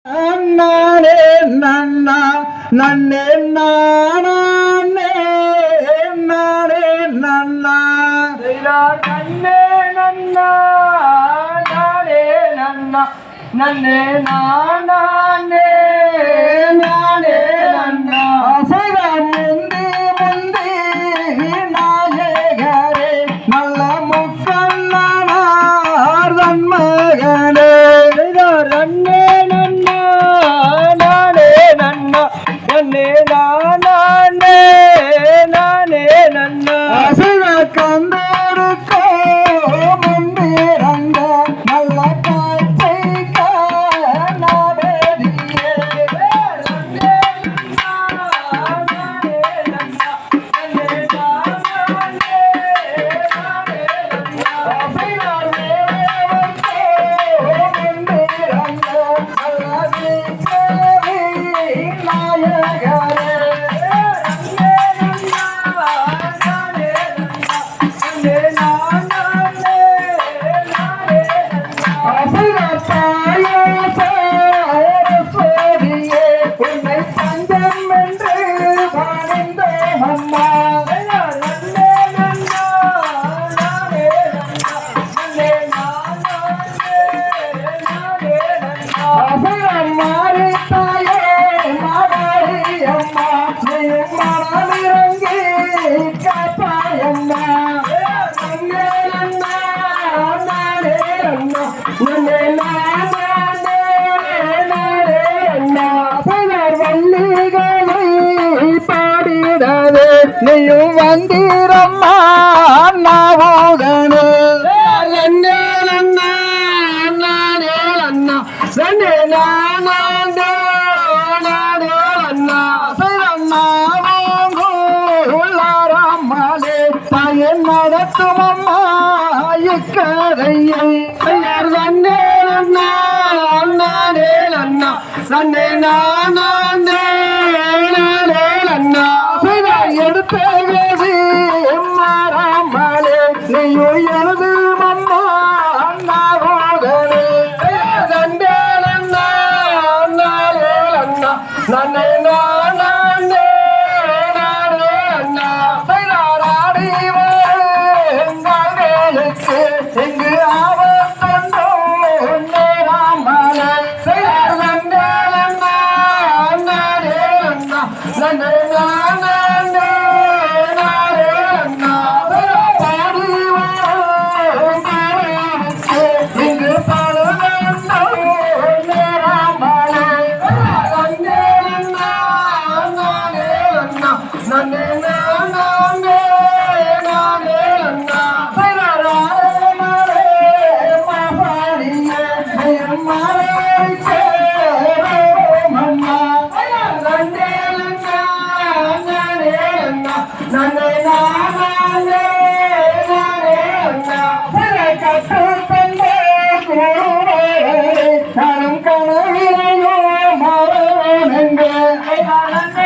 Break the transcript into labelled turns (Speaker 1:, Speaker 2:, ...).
Speaker 1: நானே நன்னா நன்னே நானே நானே நன்னா
Speaker 2: நன்னே நன்னா நானே நன்னா நன்னே நானே நானே நன்னா
Speaker 1: முந்தி முந்தி நாயகரே நல்ல முக்கண்ணனார் தன்மகனே
Speaker 2: நன்னே நன்னா நானே நன்னா நன்னே நானே நானே நன்னா
Speaker 1: கந்தருக்கோ முன்பிறந்த நல்ல காட்சி காணாதேயே
Speaker 2: நன்னே நன்னா நானே நன்னா நன்னே நானே நானே நன்னா
Speaker 1: நீயும் வந்தீரம்மா நாவோதனே
Speaker 2: நன்னே நன்னா நானே நன்னா நன்னே நானே நானே நன்னா
Speaker 1: உள்ளாராமலே பயன் நடத்தும் அம்மா இக்கதையை
Speaker 2: நன்னே நன்னா நானே நன்னா நன்னே நானே நானே நன்னா
Speaker 1: எடுத்தே மாறாமலே நீயும் எனது அம்மா நாவோதனே
Speaker 2: நன்னே நன்னா நானே நன்னா நன்னே நானே நானே நன்னா
Speaker 1: ஆடி வருங்களுக்கு இங்கு ஆபத்தொன்றும் நேராமலே
Speaker 2: நன்னே நன்னா நானே நன்னா நன்னே நானே
Speaker 1: இங்கு
Speaker 2: நன்னே